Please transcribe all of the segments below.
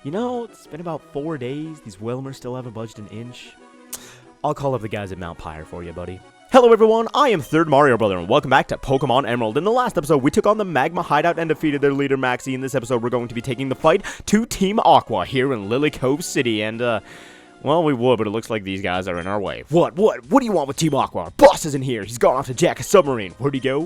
You know, it's been about 4 days. These Wilmers still haven't budged an inch. I'll call up the guys at Mount Pyre for you, buddy. Hello everyone, I am Third Mario Brother, and welcome back to Pokemon Emerald. In the last episode, we took on the Magma Hideout and defeated their leader, Maxie. In this episode, we're going to be taking the fight to Team Aqua here in Lilycove City, and, well, we would, but it looks like these guys are in our way. What do you want with Team Aqua? Our boss isn't here. He's gone off to jack a submarine. Where'd he go?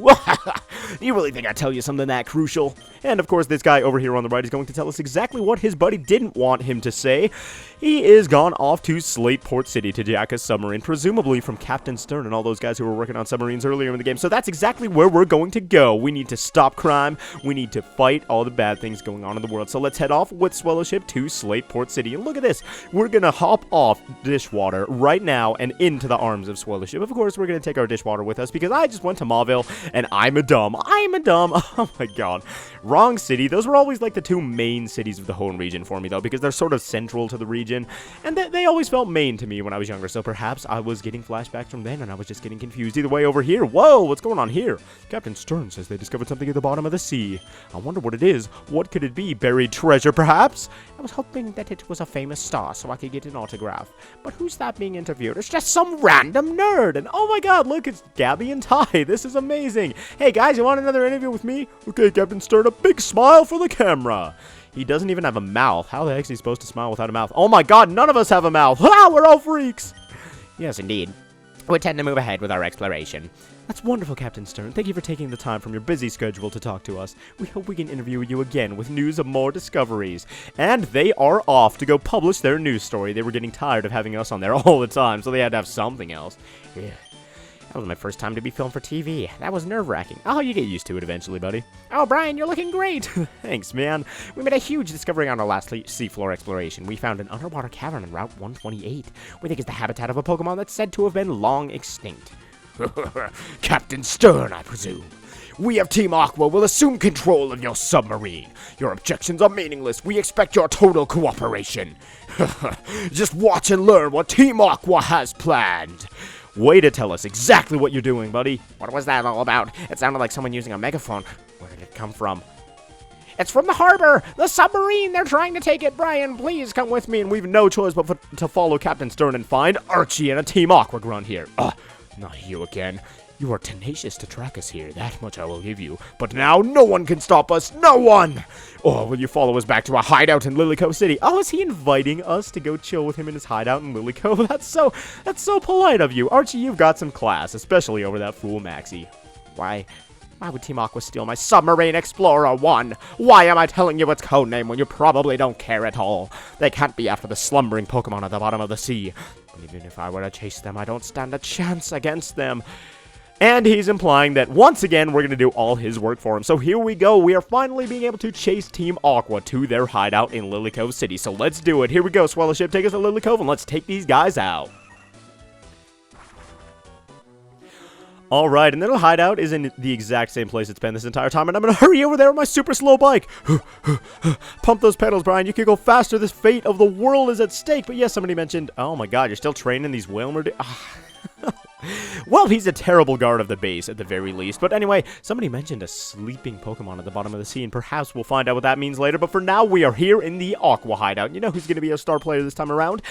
Do you really think I'd tell you something that crucial? And, of course, this guy over here on the right is going to tell us exactly what his buddy didn't want him to say. He is gone off to Slateport City to jack a submarine, presumably from Captain Stern and all those guys who were working on submarines earlier in the game. So that's exactly where we're going to go. We need to stop crime. We need to fight all the bad things going on in the world. So let's head off with Swellowship to Slateport City. And look at this. We're going to hop off Dishwater right now and into the arms of Swellowship. Of course, we're going to take our Dishwater with us because I just went to Mauville and I'm a dumb. Oh my god. Wrong city. Those were always like the two main cities of the whole region for me though, because they're sort of central to the region, and they always felt main to me when I was younger, so perhaps I was getting flashbacks from then and I was just getting confused. Either way, over here, whoa, what's going on here? Captain Stern says they discovered something at the bottom of the sea. I wonder what it is. What could it be? Buried treasure, perhaps? I was hoping that it was a famous star so I could get an autograph. But who's that being interviewed? It's just some random nerd. And oh my god, look, it's Gabby and Ty. This is amazing. Hey guys, you want another interview with me? Okay, Captain Stern, a big smile for the camera. He doesn't even have a mouth. How the heck is he supposed to smile without a mouth? Oh my god, none of us have a mouth. Ah, we're all freaks. Yes, indeed. We tend to move ahead with our exploration. That's wonderful, Captain Stern. Thank you for taking the time from your busy schedule to talk to us. We hope we can interview you again with news of more discoveries. And they are off to go publish their news story. They were getting tired of having us on there all the time, so they had to have something else. Yeah. That was my first time to be filmed for TV. That was nerve-wracking. Oh, you get used to it eventually, buddy. Oh, Brian, you're looking great. Thanks, man. We made a huge discovery on our last seafloor exploration. We found an underwater cavern on Route 128. We think it's the habitat of a Pokemon that's said to have been long extinct. Captain Stern, I presume. We of Team Aqua will assume control of your submarine. Your objections are meaningless. We expect your total cooperation. Just watch and learn what Team Aqua has planned. Way to tell us exactly what you're doing, buddy. What was that all about? It sounded like someone using a megaphone. Where did it come from? It's from the harbor! The submarine! They're trying to take it! Brian, please come with me, and we've no choice but to follow Captain Stern and find Archie and a Team Aqua grunt here. Not you again. You are tenacious to track us here, that much I will give you. But now no one can stop us, no one! Or will you follow us back to a hideout in Lilycove City? Oh, is he inviting us to go chill with him in his hideout in Lilycove? That's so polite of you. Archie, you've got some class, especially over that fool Maxie. Why would Team Aqua steal my Submarine Explorer 1? Why am I telling you its codename when you probably don't care at all? They can't be after the slumbering Pokemon at the bottom of the sea. And even if I were to chase them, I don't stand a chance against them. And he's implying that, once again, we're going to do all his work for him. So here we go. We are finally being able to chase Team Aqua to their hideout in Lilycove City. So let's do it. Here we go, Swellowship. Take us to Lilycove, and let's take these guys out. Alright, and their hideout is in the exact same place it's been this entire time, and I'm going to hurry over there with my super slow bike. Pump those pedals, Brian. You can go faster. This fate of the world is at stake. But yes, somebody mentioned, oh my god, you're still training these Wilmer... Well, he's a terrible guard of the base, at the very least. But anyway, somebody mentioned a sleeping Pokemon at the bottom of the sea, and perhaps we'll find out what that means later. But for now, we are here in the Aqua hideout. You know who's going to be a star player this time around?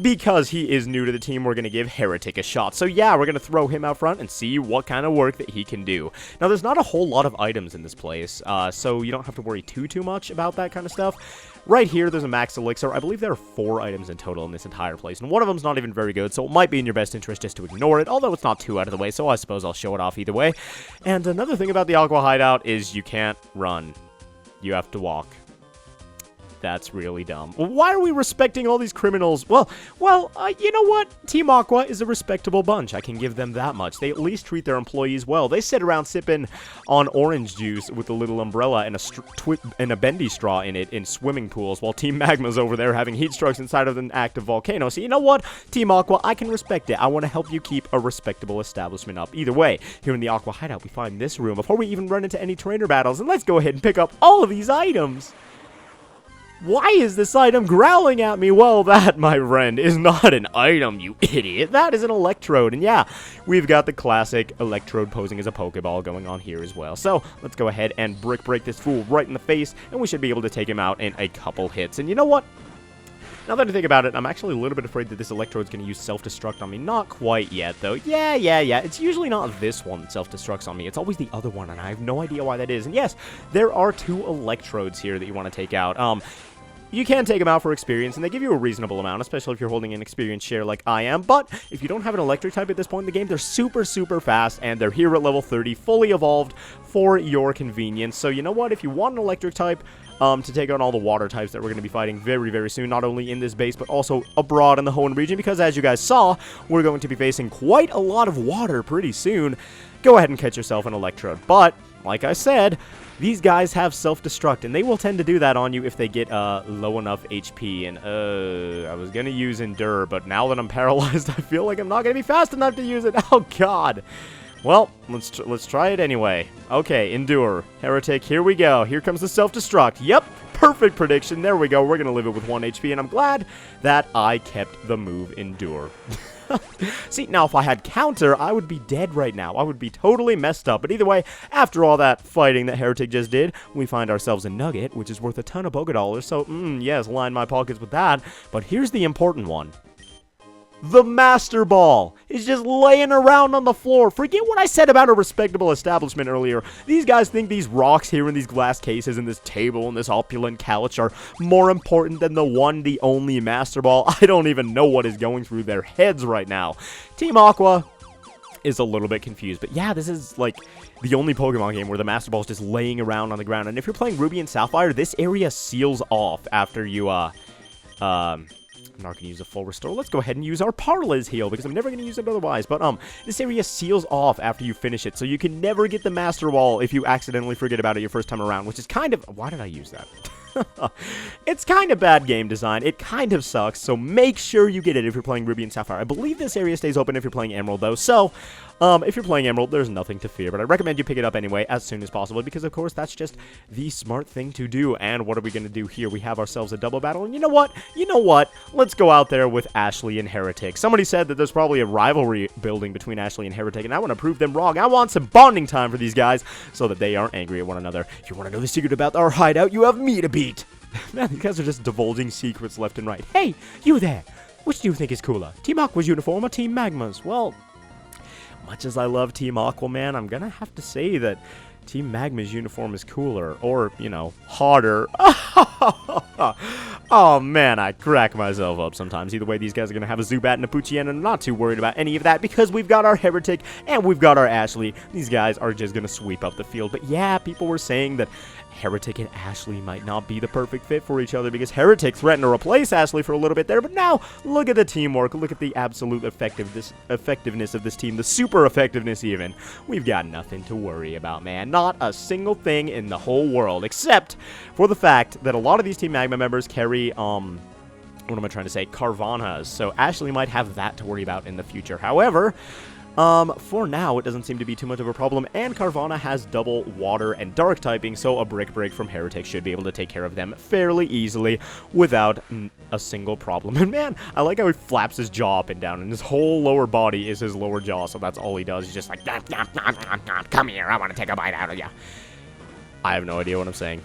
Because he is new to the team, we're going to give Heretic a shot. So yeah, we're going to throw him out front and see what kind of work that he can do. Now, there's not a whole lot of items in this place, so you don't have to worry too much about that kind of stuff. Right here, there's a max elixir. I believe there are 4 items in total in this entire place, and one of them's not even very good, so it might be in your best interest just to ignore it, although it's not too out of the way, so I suppose I'll show it off either way. And another thing about the Aqua hideout is you can't run. You have to walk. That's really dumb. Why are we respecting all these criminals? Well, you know what? Team Aqua is a respectable bunch. I can give them that much. They at least treat their employees well. They sit around sipping on orange juice with a little umbrella and a bendy straw in it in swimming pools, while Team Magma's over there having heat strokes inside of an active volcano. So you know what? Team Aqua, I can respect it. I want to help you keep a respectable establishment up. Either way, here in the Aqua hideout, we find this room before we even run into any trainer battles. And let's go ahead and pick up all of these items. Why is this item growling at me? Well, that, my friend, is not an item, you idiot. That is an electrode. And yeah, we've got the classic electrode posing as a Pokeball going on here as well. So let's go ahead and brick break this fool right in the face, and we should be able to take him out in a couple hits. And you know what? Now that I think about it, I'm actually a little bit afraid that this Electrode's going to use Self-Destruct on me. Not quite yet, though. Yeah. It's usually not this one that Self-Destructs on me. It's always the other one, and I have no idea why that is. And yes, there are 2 Electrodes here that you want to take out. You can take them out for experience, and they give you a reasonable amount, especially if you're holding an experience share like I am. But if you don't have an electric type at this point in the game, they're super fast, and they're here at level 30, fully evolved for your convenience. So you know what? If you want an electric type, to take on all the water types that we're going to be fighting very soon, not only in this base, but also abroad in the Hoenn region, because as you guys saw, we're going to be facing quite a lot of water pretty soon. Go ahead and catch yourself an Electrode. But, like I said, these guys have Self-Destruct, and they will tend to do that on you if they get low enough HP. And, I was going to use Endure, but now that I'm paralyzed, I feel like I'm not going to be fast enough to use it. Oh, God. Well, let's try it anyway. Okay, Endure. Heretic, here we go. Here comes the Self-Destruct. Yep, perfect prediction. There we go. We're going to live it with 1 HP, and I'm glad that I kept the move Endure. See, now if I had Counter, I would be dead right now. I would be totally messed up. But either way, after all that fighting that Heretic just did, we find ourselves a Nugget, which is worth a ton of Pokedollars. So, yes, line my pockets with that. But here's the important one. The Master Ball is just laying around on the floor. Forget what I said about a respectable establishment earlier. These guys think these rocks here in these glass cases and this table and this opulent couch are more important than the one, the only Master Ball. I don't even know what is going through their heads right now. Team Aqua is a little bit confused. But yeah, this is like the only Pokemon game where the Master Ball is just laying around on the ground. And if you're playing Ruby and Sapphire, this area seals off after you, I'm not going to use a full restore. Let's go ahead and use our Parlez heal, because I'm never going to use it otherwise. But, this area seals off after you finish it, so you can never get the Master Ball if you accidentally forget about it your first time around, which is kind of... Why did I use that? It's kind of bad game design. It kind of sucks, so make sure you get it if you're playing Ruby and Sapphire. I believe this area stays open if you're playing Emerald, though, so if you're playing Emerald, there's nothing to fear, but I recommend you pick it up anyway as soon as possible, because, of course, that's just the smart thing to do. And what are we going to do here? We have ourselves a double battle, and you know what? Let's go out there with Ashley and Heretic. Somebody said that there's probably a rivalry building between Ashley and Heretic, and I want to prove them wrong. I want some bonding time for these guys so that they aren't angry at one another. If you want to know the secret about our hideout, you have me to beat. Man, these guys are just divulging secrets left and right. Hey, you there! Which do you think is cooler, Team Aqua's uniform or Team Magma's? Well, much as I love Team Aqua, man, I'm gonna have to say that Team Magma's uniform is cooler, or, you know, harder. Oh, man, I crack myself up sometimes. Either way, these guys are gonna have a Zubat and a Poochyena, and I'm not too worried about any of that, because we've got our Heretic, and we've got our Ashley. These guys are just gonna sweep up the field. But yeah, people were saying that Heretic and Ashley might not be the perfect fit for each other, because Heretic threatened to replace Ashley for a little bit there, but now, look at the teamwork, look at the absolute effectiveness of this team, the super effectiveness even. We've got nothing to worry about, man. Not a single thing in the whole world, except for the fact that a lot of these Team Magma members carry, what am I trying to say, Carvanhas, so Ashley might have that to worry about in the future. However, for now, it doesn't seem to be too much of a problem, and Carvanha has double water and dark typing, so a Brick Break from Heretic should be able to take care of them fairly easily without a single problem. And man, I like how he flaps his jaw up and down, and his whole lower body is his lower jaw, so that's all he does. He's just like, come here, I want to take a bite out of you. I have no idea what I'm saying.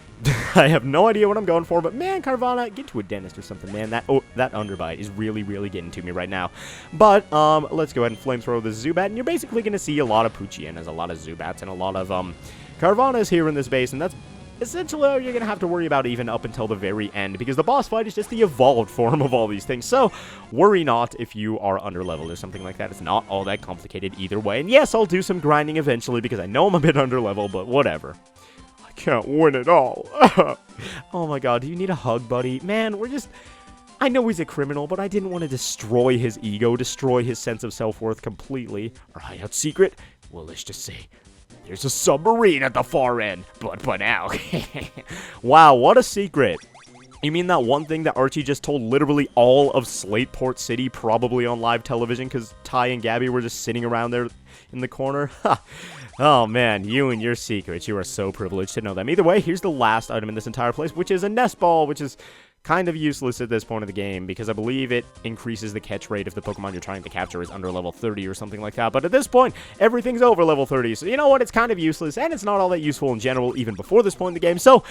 I have no idea what I'm going for, but man, Carvanha, get to a dentist or something, man. That underbite is really getting to me right now. But, let's go ahead and flamethrow the Zubat, and you're basically going to see a lot of Poochyenas, a lot of Zubats, and a lot of, Carvanhas here in this base, and that's essentially all you're going to have to worry about even up until the very end, because the boss fight is just the evolved form of all these things. So, worry not if you are underleveled or something like that. It's not all that complicated either way. And yes, I'll do some grinding eventually, because I know I'm a bit underleveled, but whatever. Can't win it all. Oh my god, do you need a hug, buddy? Man, I know he's a criminal, but I didn't want to destroy his ego, destroy his sense of self-worth completely. Our hideout secret? Well, let's just say there's a submarine at the far end. But now. Wow, what a secret. You mean that one thing that Archie just told literally all of Slateport City, probably on live television, because Ty and Gabby were just sitting around there in the corner? Ha! Oh man, you and your secrets, you are so privileged to know them. Either way, here's the last item in this entire place, which is a nest ball, which is kind of useless at this point of the game because I believe it increases the catch rate if the Pokemon you're trying to capture is under level 30 or something like that. But at this point, everything's over level 30. So you know what? It's kind of useless, and it's not all that useful in general even before this point in the game. So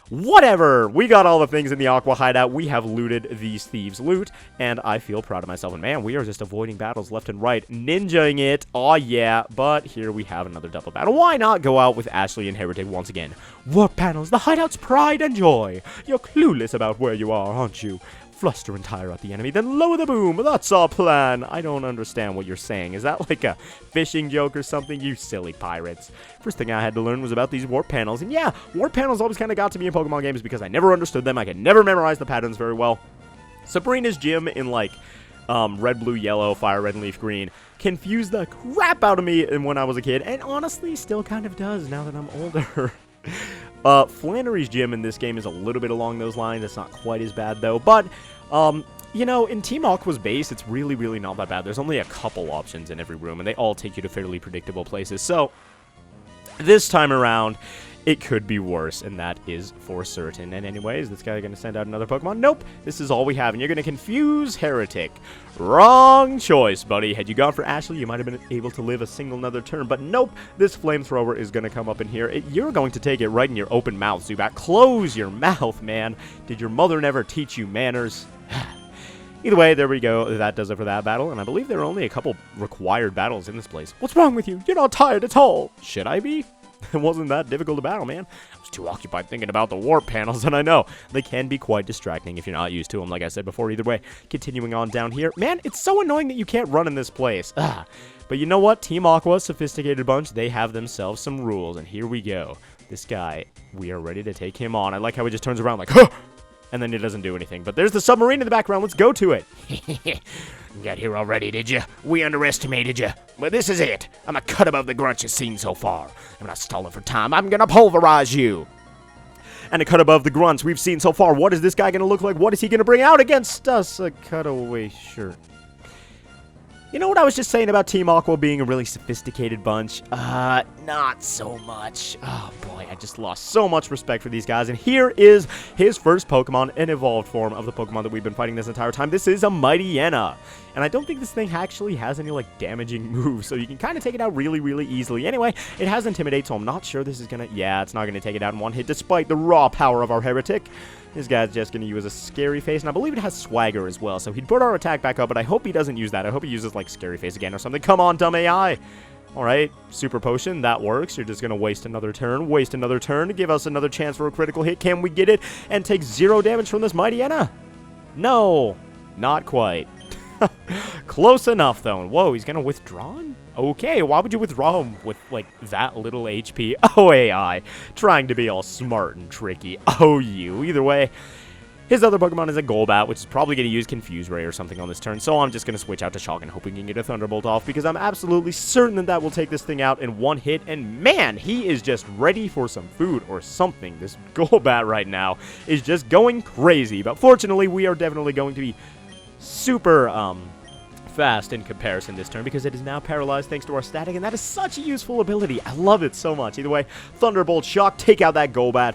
whatever. We got all the things in the Aqua Hideout. We have looted these thieves' loot, and I feel proud of myself. And man, we are just avoiding battles left and right, ninjaing it. Aw, yeah. But here we have another double battle. Why not go out with Ashley and Heretic once again? Warp panels, the Hideout's pride and joy. You're clueless about where you are, aren't you? Fluster and tire out the enemy, then lower the boom. That's our plan. I don't understand what you're saying. Is that like a fishing joke or something? You silly pirates. First thing I had to learn was about these warp panels. And yeah, warp panels always kind of got to me in Pokemon games because I never understood them. I could never memorize the patterns very well. Sabrina's gym in like red, blue, yellow, fire, red, and leaf green confused the crap out of me when I was a kid. And honestly, still kind of does now that I'm older. Flannery's gym in this game is a little bit along those lines. It's not quite as bad, though. But, you know, in Team Aqua's base, it's really, really not that bad. There's only a couple options in every room, and they all take you to fairly predictable places. So, this time around, it could be worse, and that is for certain. And anyways, this guy going to send out another Pokemon? Nope, this is all we have, and you're going to confuse Heretic. Wrong choice, buddy. Had you gone for Ashley, you might have been able to live a single another turn, but nope, this flamethrower is going to come up in here. You're going to take it right in your open mouth, Zubat. Close your mouth, man. Did your mother never teach you manners? Either way, there we go. That does it for that battle, and I believe there are only a couple required battles in this place. What's wrong with you? You're not tired at all. Should I be? It wasn't that difficult to battle, man. I was too occupied thinking about the warp panels, and I know they can be quite distracting if you're not used to them, like I said before. Either way, continuing on down here. Man, it's so annoying that you can't run in this place. But you know what? Team Aqua, sophisticated bunch, they have themselves some rules, and here we go. This guy, we are ready to take him on. I like how he just turns around like, huh! And then he doesn't do anything. But there's the submarine in the background. Let's go to it. Got here already, did you? We underestimated you. But this is it. I'm a cut above the grunts you've seen so far. I'm not stalling for time. I'm gonna pulverize you. And a cut above the grunts we've seen so far. What is this guy gonna look like? What is he gonna bring out against us? A cutaway shirt. You know what I was just saying about Team Aqua being a really sophisticated bunch? Not so much. Oh boy, I just lost so much respect for these guys. And here is his first Pokemon, an evolved form of the Pokemon that we've been fighting this entire time. This is a Mightyena. And I don't think this thing actually has any, like, damaging moves, so you can kind of take it out really, really easily. Anyway, it has Intimidate, so I'm not sure this is gonna... Yeah, it's not gonna take it out in one hit, despite the raw power of our Heretic. This guy's just going to use a Scary Face, and I believe it has Swagger as well, so he'd put our attack back up, but I hope he doesn't use that. I hope he uses, like, Scary Face again or something. Come on, dumb AI! Alright, Super Potion, that works. You're just going to waste another turn, give us another chance for a critical hit. Can we get it and take 0 damage from this Mightyena? No, not quite. Close enough, though. Whoa, he's going to withdraw? Okay, why would you withdraw him with, like, that little HP? Oh, AI. Trying to be all smart and tricky. Oh, you. Either way, his other Pokemon is a Golbat, which is probably going to use Confuse Ray or something on this turn, so I'm just going to switch out to Shock and hoping he can get a Thunderbolt off, because I'm absolutely certain that that will take this thing out in one hit, and man, he is just ready for some food or something. This Golbat right now is just going crazy, but fortunately, we are definitely going to be super, fast in comparison this turn because it is now paralyzed thanks to our static, and that is such a useful ability. I love it so much. Either way, Thunderbolt, Shock, take out that Golbat.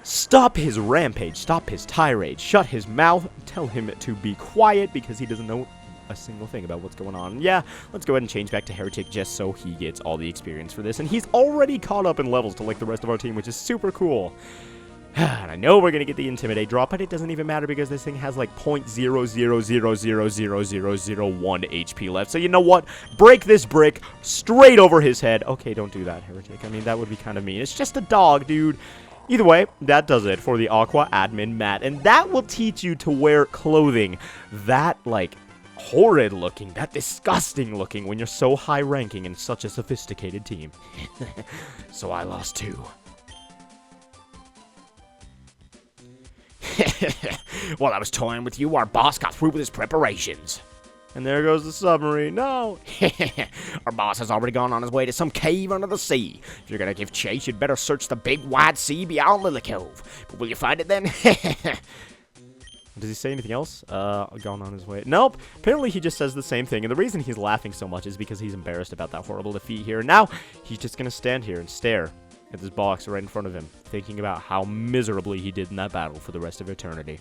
Stop his rampage, stop his tirade, shut his mouth, tell him to be quiet because he doesn't know a single thing about what's going on. Yeah, let's go ahead and change back to Heretic just so he gets all the experience for this, and he's already caught up in levels to like the rest of our team, which is super cool. And I know we're going to get the Intimidate drop, but it doesn't even matter because this thing has like 0.000000001 HP left. So you know what? Break this brick straight over his head. Okay, don't do that, Heretic. I mean, that would be kind of mean. It's just a dog, dude. Either way, that does it for the Aqua Admin Mat. And that will teach you to wear clothing that, like, horrid looking, that disgusting looking when you're so high ranking in such a sophisticated team. So I lost too. While I was toying with you, our boss got through with his preparations. And there goes the submarine. No! Our boss has already gone on his way to some cave under the sea. If you're gonna give chase, you'd better search the big wide sea beyond Lilycove. But will you find it then? Does he say anything else? Gone on his way. Nope. Apparently he just says the same thing. And the reason he's laughing so much is because he's embarrassed about that horrible defeat here. Now, he's just gonna stand here and stare at this box right in front of him, thinking about how miserably he did in that battle for the rest of eternity.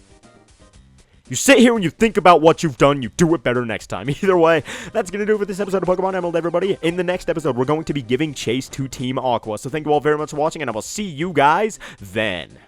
You sit here and you think about what you've done, you do it better next time. Either way, that's going to do it for this episode of Pokemon Emerald, everybody. In the next episode, we're going to be giving chase to Team Aqua. So thank you all very much for watching, and I will see you guys then.